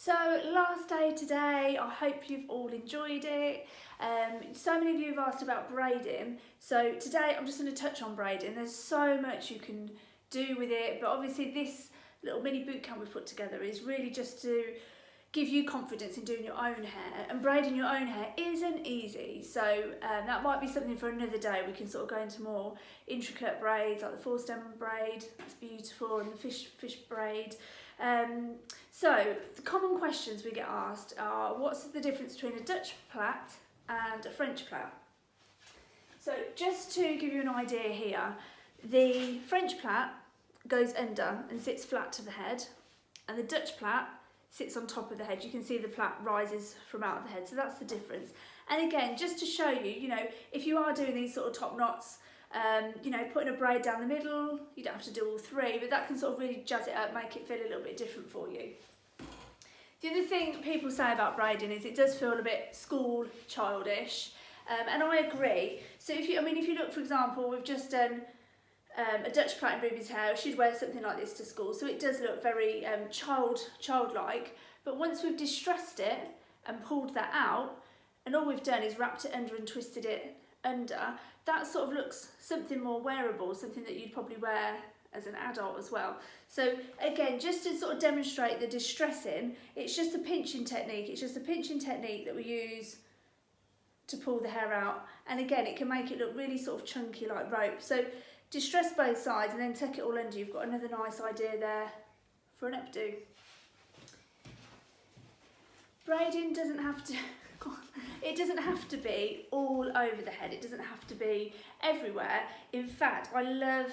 So last day today, I hope you've all enjoyed it. So many of you have asked about braiding, so today I'm just going to touch on braiding. There's so much you can do with it, but obviously this little mini boot camp we've put together is really just to give you confidence in doing your own hair, and braiding your own hair isn't easy, so that might be something for another day. We can sort of go into more intricate braids like the 4-stem braid, that's beautiful, and the fish braid. So the common questions we get asked are, what's the difference between a Dutch plait and a French plait? So just to give you an idea here, the French plait goes under and sits flat to the head, and the Dutch plait sits on top of the head. You can see the plait rises from out of the head, so that's the difference. And again, just to show you, if you are doing these sort of top knots, putting a braid down the middle, you don't have to do all three, but that can sort of really jazz it up, make it feel a little bit different for you. The other thing people say about braiding is it does feel a bit school childish, and I agree. So if you look, for example, we've just done a Dutch plait in Ruby's hair. She'd wear something like this to school, so it does look very childlike. But once we've distressed it and pulled that out, and all we've done is wrapped it under and twisted it under, that sort of looks something more wearable, something that you'd probably wear as an adult as well. So again, just to sort of demonstrate the distressing, it's just a pinching technique. It's just a pinching technique that we use to pull the hair out. And again, it can make it look really sort of chunky like rope. So distress both sides and then tuck it all under. You've got another nice idea there for an updo. Braiding doesn't have to, it doesn't have to be all over the head. It doesn't have to be everywhere. In fact, I love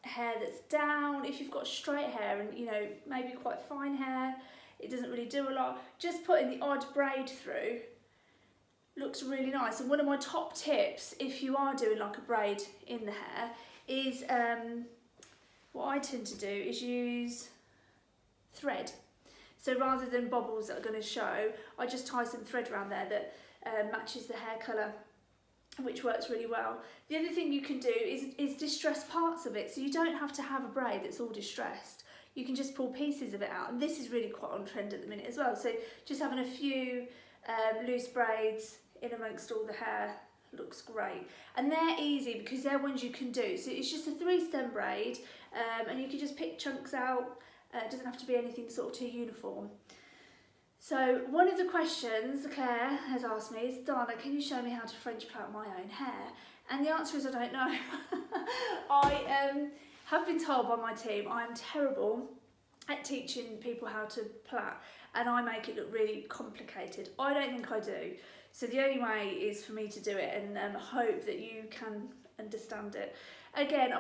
hair that's down. If you've got straight hair and maybe quite fine hair, it doesn't really do a lot. Just putting the odd braid through looks really nice. And one of my top tips, if you are doing like a braid in the hair, is what I tend to do is use thread. So rather than bobbles that are going to show, I just tie some thread around there that matches the hair colour, which works really well. The other thing you can do is distress parts of it, so you don't have to have a braid that's all distressed. You can just pull pieces of it out, and this is really quite on trend at the minute as well. So just having a few loose braids in amongst all the hair looks great, and they're easy because they're ones you can do. So it's just a 3-stem braid, and you can just pick chunks out. It doesn't have to be anything sort of too uniform. So one of the questions Claire has asked me is, Dana, can you show me how to French plait my own hair? And the answer is I don't know. I have been told by my team I am terrible at teaching people how to plait, and I make it look really complicated. I don't think I do. So the only way is for me to do it and hope that you can understand it. Again,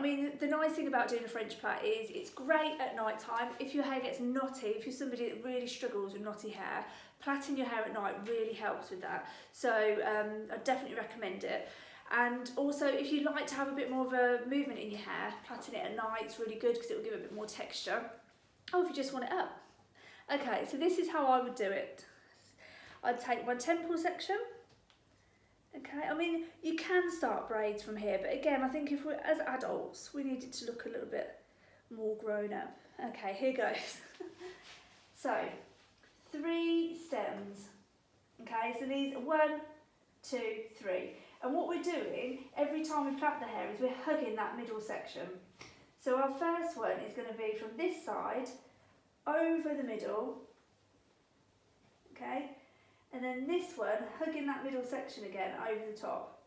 the nice thing about doing a French plait is it's great at night time. If your hair gets knotty, if you're somebody that really struggles with knotty hair, plaiting your hair at night really helps with that. So I definitely recommend it. And also, if you like to have a bit more of a movement in your hair, plaiting it at night is really good because it will give it a bit more texture. Or if you just want it up. Okay, so this is how I would do it. I'd take my temple section. Okay, you can start braids from here, but again, I think if we're as adults, we need it to look a little bit more grown up. Okay, here goes. So, 3 stems. Okay, so these are 1, 2, 3. And what we're doing every time we plait the hair is we're hugging that middle section. So our first one is going to be from this side over the middle. Okay. And then this one, hugging that middle section again over the top.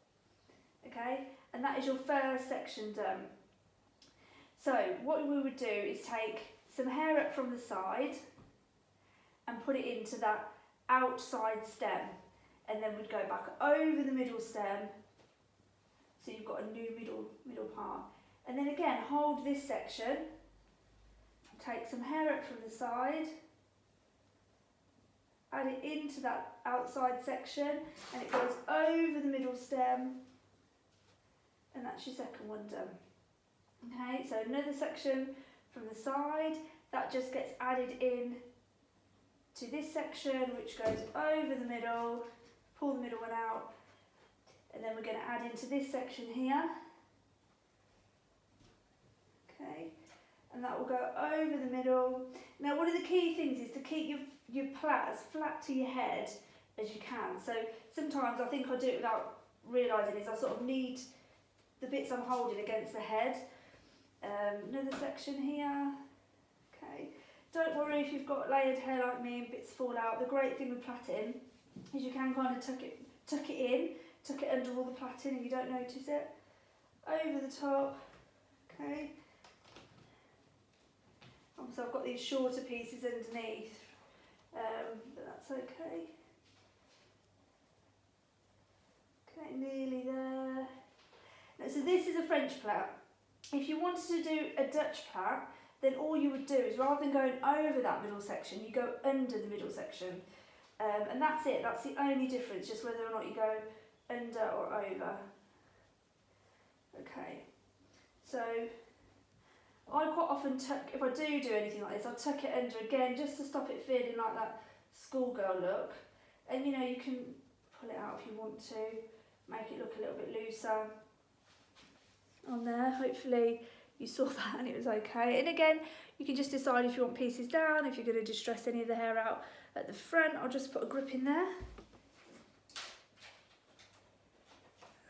Okay, and that is your first section done. So what we would do is take some hair up from the side and put it into that outside stem, and then we'd go back over the middle stem, so you've got a new middle part. And then again, hold this section, take some hair up from the side, add it into that outside section, and it goes over the middle stem, and that's your second one done. Okay, so another section from the side, that just gets added in to this section, which goes over the middle, pull the middle one out, and then we're going to add into this section here. Okay, and that will go over the middle. Now, one of the key things is to keep your plait as flat to your head as you can. So sometimes I think I do it without realising is I sort of need the bits I'm holding against the head. Another section here. Okay. Don't worry if you've got layered hair like me and bits fall out. The great thing with plaiting is you can kind of tuck it under all the plaiting and you don't notice it. Over the top. Okay. So I've got these shorter pieces underneath, but that's okay. Okay, nearly there. Now, so this is a French plait. If you wanted to do a Dutch plait, then all you would do is rather than going over that middle section, you go under the middle section. And that's it, that's the only difference, just whether or not you go under or over. Okay, so I quite often tuck, if I do anything like this, I'll tuck it under again just to stop it feeling like that schoolgirl look. And you know, you can pull it out if you want to, make it look a little bit looser on there. Hopefully you saw that and it was okay. And again, you can just decide if you want pieces down, if you're going to distress any of the hair out at the front. I'll just put a grip in there.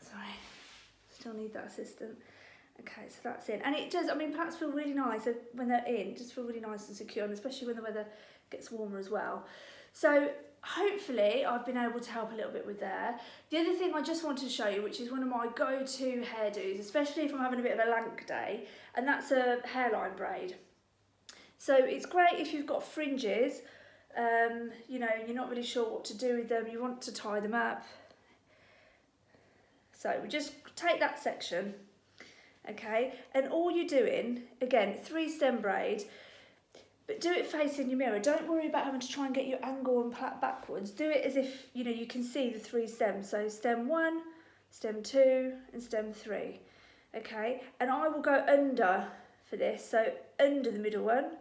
Sorry, still need that assistant. Okay, so that's in. And it does, I mean, plaits feel really nice when they're in, just feel really nice and secure, and especially when the weather gets warmer as well. So hopefully I've been able to help a little bit with there. The other thing I just wanted to show you, which is one of my go-to hairdos, especially if I'm having a bit of a lank day, and that's a hairline braid. So it's great if you've got fringes, you know, you're not really sure what to do with them, you want to tie them up. So we just take that section, okay, and all you're doing, again, 3-stem braid, but do it facing your mirror. Don't worry about having to try and get your angle and plait backwards. Do it as if, you know, you can see the 3 stems. So stem 1, stem 2, and stem 3. Okay, and I will go under for this. So under the middle one,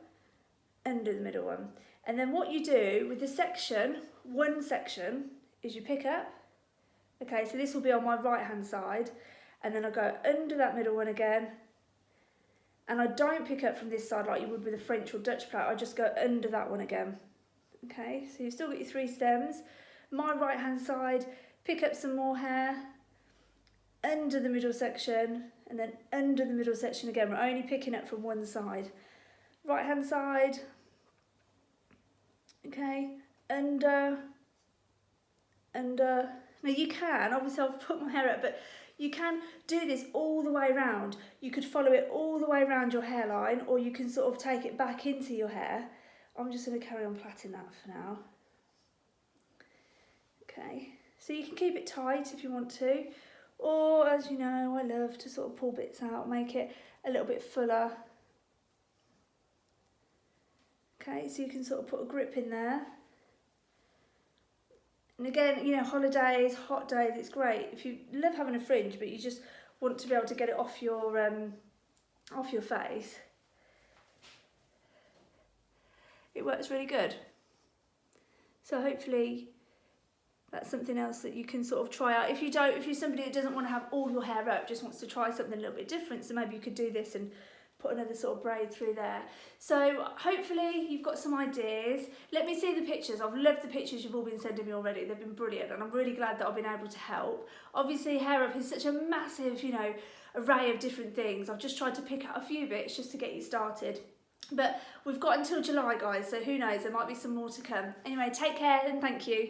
under the middle one. And then what you do with the section, one section, is you pick up. Okay, so this will be on my right hand side. And then I go under that middle one again. And I don't pick up from this side like you would with a French or Dutch plait, I just go under that one again. Okay, so you've still got your 3 stems. My right hand side, pick up some more hair, under the middle section, and then under the middle section again. We're only picking up from one side. Right hand side, okay, under. Now you can, obviously I've put my hair up, but you can do this all the way around. You could follow it all the way around your hairline, or you can sort of take it back into your hair. I'm just going to carry on plaiting that for now. Okay, so you can keep it tight if you want to, or as you know, I love to sort of pull bits out, make it a little bit fuller. Okay, so you can sort of put a grip in there. And again, you know, holidays, hot days, it's great. If you love having a fringe, but you just want to be able to get it off your face, it works really good. So hopefully that's something else that you can sort of try out. If you're somebody that doesn't want to have all your hair up, just wants to try something a little bit different, so maybe you could do this and put another sort of braid through there. So hopefully you've got some ideas. Let me see the pictures. I've loved the pictures you've all been sending me already. They've been brilliant, and I'm really glad that I've been able to help. Obviously hair up is such a massive, you know, array of different things. I've just tried to pick out a few bits just to get you started. But we've got until July, guys, so who knows, there might be some more to come. Anyway, take care and thank you.